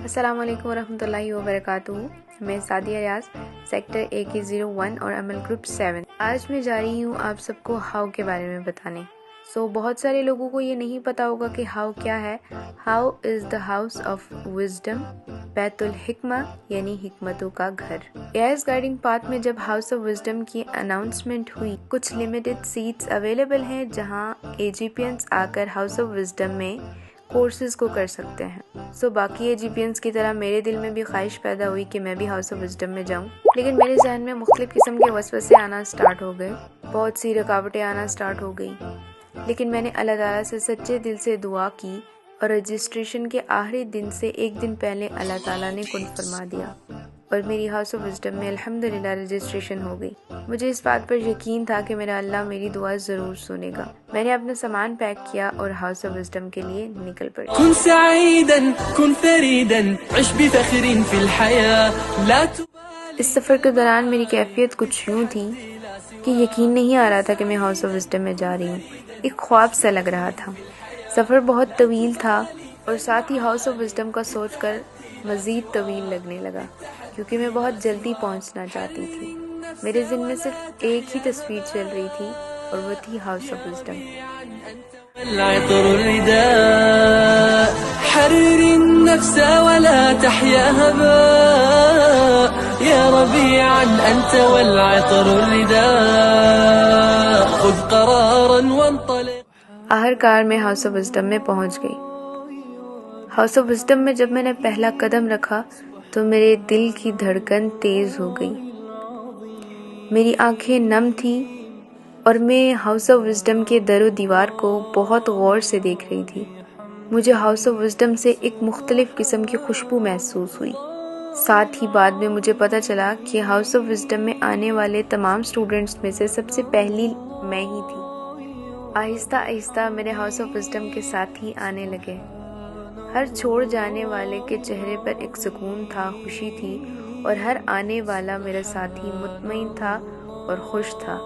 السلام علیکم ورحمۃ اللہ وبرکاتہ۔ میں سعدیہ ریاض، سیکٹر AK01 اور عمل گروپ 7۔ آج میں جا رہی ہوں آپ سب کو ہاؤ کے بارے میں بتانے۔ بہت سارے لوگوں کو یہ نہیں پتا ہوگا کہ ہاؤ کیا ہے۔ How is the house of wisdom, بیت الحکمہ یعنی حکمتوں کا گھر۔ ایئرز گائیڈنگ پاتھ میں جب ہاؤس آف وزڈم کی اناؤنسمنٹ ہوئی، کچھ لمیٹڈ سیٹس اویلیبل ہیں جہاں AGPNs آ کر ہاؤس آف وزڈم میں کورسز کو کر سکتے ہیں۔ باقی AGPNs کی طرح میرے دل میں بھی خواہش پیدا ہوئی کہ میں بھی ہاؤس آف وزڈم میں جاؤں، لیکن میرے ذہن میں مختلف قسم کے وسوسے آنا سٹارٹ ہو گئے، بہت سی رکاوٹیں آنا سٹارٹ ہو گئی۔ لیکن میں نے اللہ تعالیٰ سے سچے دل سے دعا کی اور رجسٹریشن کے آخری دن سے ایک دن پہلے اللہ تعالیٰ نے کن فرما دیا اور میری ہاؤس آف وزڈم میں الحمدللہ رجسٹریشن ہو گئی۔ مجھے اس بات پر یقین تھا کہ میرا اللہ میری دعا ضرور سنے گا۔ میں نے اپنا سامان پیک کیا اور ہاؤس آف وزڈم کے لیے نکل پڑی۔ كن سعيدا كن فريدا عش بفخر في الحياة لا تبالي۔ اس سفر کے دوران میری کیفیت کچھ یوں تھی کہ یقین نہیں آ رہا تھا کہ میں ہاؤس آف وزڈم میں جا رہی ہوں، ایک خواب سا لگ رہا تھا۔ سفر بہت طویل تھا اور ساتھ ہی ہاؤس آف وزڈم کا سوچ کر مزید طویل لگنے لگا، کیونکہ میں بہت جلدی پہنچنا چاہتی تھی۔ میرے ذہن میں صرف ایک ہی تصویر چل رہی تھی اور وہ تھی ہاؤس آف وزڈم۔ العطر الرداء حرر النفس ولا تحيا هباء يا ربيعا أنت والعطر الرداء خذ قرارا وانطلق۔ آخر کار میں ہاؤس آف وزڈم میں پہنچ گئی۔ ہاؤس آف وزڈم میں جب میں نے پہلا قدم رکھا تو میرے دل کی دھڑکن تیز ہو گئی، میری آنکھیں نم تھیں اور میں ہاؤس آف وزڈم کے در و دیوار کو بہت غور سے دیکھ رہی تھی۔ مجھے ہاؤس آف وزڈم سے ایک مختلف قسم کی خوشبو محسوس ہوئی۔ ساتھ ہی بعد میں مجھے پتا چلا کہ ہاؤس آف وزڈم میں آنے والے تمام اسٹوڈنٹس میں سے سب سے پہلی میں ہی تھی۔ آہستہ آہستہ میرے ہاؤس آف وزڈم کے ساتھ ہی آنے لگے۔ ہر چھوڑ جانے والے کے چہرے پر ایک سکون تھا، خوشی تھی، اور ہر آنے والا میرا ساتھی مطمئن تھا اور خوش تھا،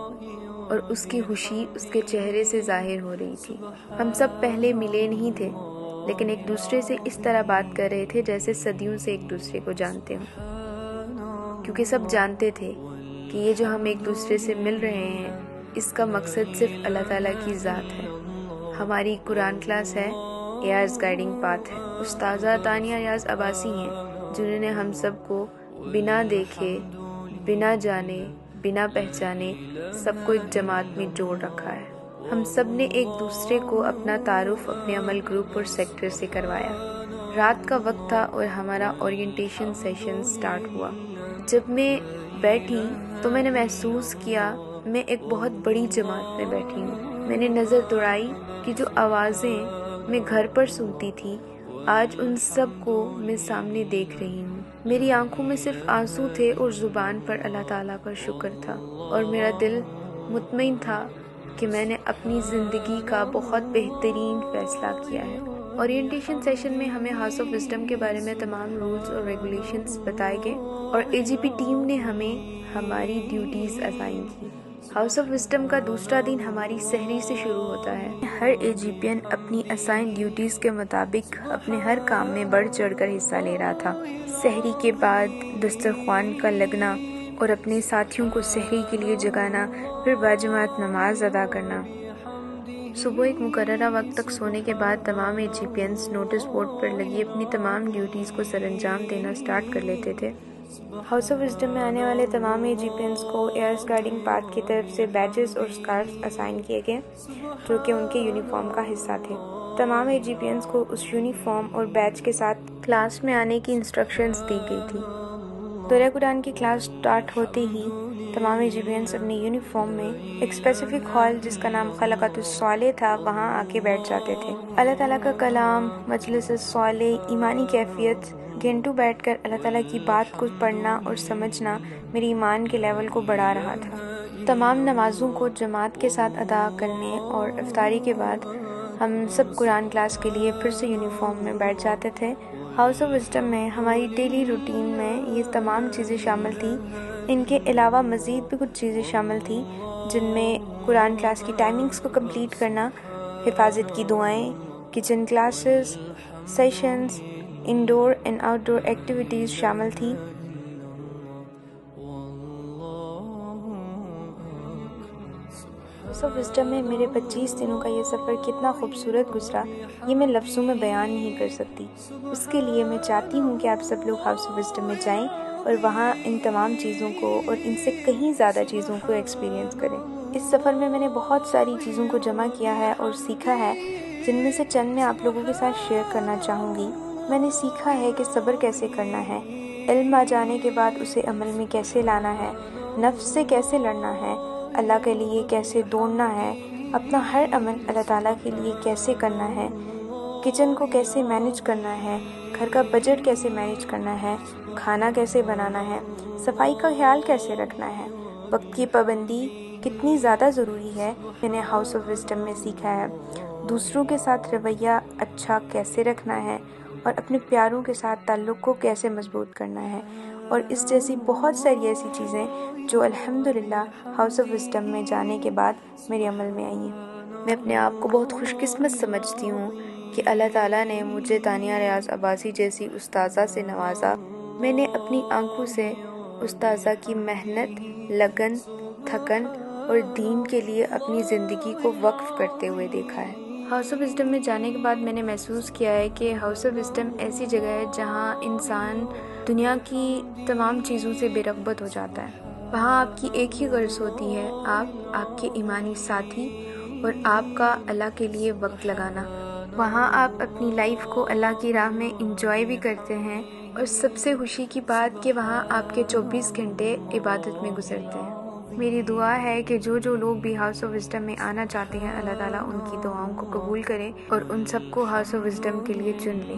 اور اس کی خوشی اس کے چہرے سے ظاہر ہو رہی تھی۔ ہم سب پہلے ملے نہیں تھے، لیکن ایک دوسرے سے اس طرح بات کر رہے تھے جیسے صدیوں سے ایک دوسرے کو جانتے ہوں، کیونکہ سب جانتے تھے کہ یہ جو ہم ایک دوسرے سے مل رہے ہیں اس کا مقصد صرف اللہ تعالیٰ کی ذات ہے۔ ہماری قرآن کلاس ہے، ایئرز گائیڈنگ پاتھ ہے۔ استاذہ تانیہ ریاض عباسی ہیں جنہوں نے ہم سب کو بنا دیکھے، بنا جانے، بنا پہچانے سب کو ایک جماعت میں جوڑ رکھا ہے۔ ہم سب نے ایک دوسرے کو اپنا تعارف اپنے عمل گروپ اور سیکٹر سے کروایا۔ رات کا وقت تھا اور ہمارا اورینٹیشن سیشن سٹارٹ ہوا۔ جب میں بیٹھی تو میں نے محسوس کیا میں ایک بہت بڑی جماعت میں بیٹھی ہوں۔ میں نے نظر دوڑائی کہ جو آوازیں میں گھر پر سنتی تھی آج ان سب کو میں سامنے دیکھ رہی ہوں۔ میری آنکھوں میں صرف آنسو تھے اور زبان پر اللہ تعالیٰ کا شکر تھا، اور میرا دل مطمئن تھا کہ میں نے اپنی زندگی کا بہت بہترین فیصلہ کیا ہے۔ اورینٹیشن سیشن میں ہمیں ہاؤس آف وزڈم کے بارے میں تمام رولز اور ریگولیشنز بتائے گئے اور AGP ٹیم نے ہمیں ہماری ڈیوٹیز اسائن کی۔ ہاؤس آف وزڈم کا دوسرا دن ہماری سحری سے شروع ہوتا ہے۔ ہر AGPN اپنی اسائن ڈیوٹیز کے مطابق اپنے ہر کام میں بڑھ چڑھ کر حصہ لے رہا تھا۔ سحری کے بعد دسترخوان کا لگنا اور اپنے ساتھیوں کو سحری کے لیے جگانا، پھر باجماعت نماز ادا کرنا۔ صبح ایک مقررہ وقت تک سونے کے بعد تمام AGPNs نوٹس بورڈ پر لگی اپنی تمام ڈیوٹیز کو سر انجام دینا سٹارٹ کر لیتے تھے۔ ہاؤس آف وزڈم میں آنے والے تمام AGPNs کو ایئرز گائیڈنگ پاتھ کی طرف سے بیجز اور اسکارفز اسائن کیے گئے جو کہ ان کے یونیفارم کا حصہ تھے۔ تمام AGPNs کو اس یونیفارم اور بیج کے ساتھ کلاس میں آنے کی انسٹرکشنز دی گئی تھی۔ دورہ قرآن کی کلاس سٹارٹ ہوتے ہی تمام AGPNs اپنی یونیفارم میں ایک اسپیسیفک ہال جس کا نام خلقۃ الصالح تھا وہاں آ کے بیٹھ جاتے تھے۔ اللہ تعالیٰ کا کلام، مجلس الصالح، ایمانی کیفیت، گھنٹوں بیٹھ کر اللہ تعالیٰ کی بات کو پڑھنا اور سمجھنا میری ایمان کے لیول کو بڑھا رہا تھا۔ تمام نمازوں کو جماعت کے ساتھ ادا کرنے اور افطاری کے بعد ہم سب قرآن کلاس کے لیے پھر سے یونیفارم میں بیٹھ جاتے تھے۔ ہاؤس آف وزڈم میں ہماری ڈیلی روٹین میں یہ تمام چیزیں شامل تھیں۔ ان کے علاوہ مزید بھی کچھ چیزیں شامل تھیں جن میں قرآن کلاس کی ٹائمنگز کو کمپلیٹ کرنا، حفاظت کی دعائیں، kitchen classes, sessions, indoor and outdoor activities شامل تھی۔ ہاؤس آف وزڈم میں میرے 25 دنوں کا یہ سفر کتنا خوبصورت گزرا، یہ میں لفظوں میں بیان نہیں کر سکتی۔ اس کے لیے میں چاہتی ہوں کہ آپ سب لوگ ہاؤس آف وزڈم میں جائیں اور وہاں ان تمام چیزوں کو اور ان سے کہیں زیادہ چیزوں کو ایکسپیرینس کریں۔ اس سفر میں نے بہت ساری چیزوں کو جمع کیا ہے اور سیکھا ہے، جن میں سے چند میں آپ لوگوں کے ساتھ شیئر کرنا چاہوں گی۔ میں نے سیکھا ہے کہ صبر کیسے کرنا ہے، علم آ جانے کے بعد اسے عمل میں کیسے لانا ہے، نفس سے کیسے لڑنا ہے، اللہ کے لیے کیسے دوڑنا ہے، اپنا ہر عمل اللہ تعالیٰ کے لیے کیسے کرنا ہے، کچن کو کیسے مینیج کرنا ہے، گھر کا بجٹ کیسے مینیج کرنا ہے، کھانا کیسے بنانا ہے، صفائی کا خیال کیسے رکھنا ہے، وقت کی پابندی کتنی زیادہ ضروری ہے، میں نے ہاؤس آف وزڈم میں سیکھا ہے۔ دوسروں کے ساتھ رویہ اچھا کیسے رکھنا ہے اور اپنے پیاروں کے ساتھ تعلق کو کیسے مضبوط کرنا ہے، اور اس جیسی بہت ساری ایسی چیزیں جو الحمدللہ ہاؤس آف وزڈم میں جانے کے بعد میرے عمل میں آئی ہیں۔ میں اپنے آپ کو بہت خوش قسمت سمجھتی ہوں کہ اللہ تعالیٰ نے مجھے تانیہ ریاض عباسی جیسی استاذہ سے نوازا۔ میں نے اپنی آنکھوں سے استاذہ کی محنت، لگن، تھکن اور دین کے لیے اپنی زندگی کو وقف کرتے ہوئے دیکھا ہے۔ ہاؤس آف وزڈم میں جانے کے بعد میں نے محسوس کیا ہے کہ ہاؤس آف وزڈم ایسی جگہ ہے جہاں انسان دنیا کی تمام چیزوں سے بے رغبت ہو جاتا ہے۔ وہاں آپ کی ایک ہی غرض ہوتی ہے، آپ کے ایمانی ساتھی اور آپ کا اللہ کے لیے وقت لگانا۔ وہاں آپ اپنی لائف کو اللہ کی راہ میں انجوائے بھی کرتے ہیں، اور سب سے خوشی کی بات کہ وہاں آپ کے 24 گھنٹے عبادت میں گزرتے ہیں۔ میری دعا ہے کہ جو لوگ بھی ہاؤس آف وزڈم میں آنا چاہتے ہیں، اللہ تعالیٰ ان کی دعاؤں کو قبول کرے اور ان سب کو ہاؤس آف وزڈم کے لیے چن لے۔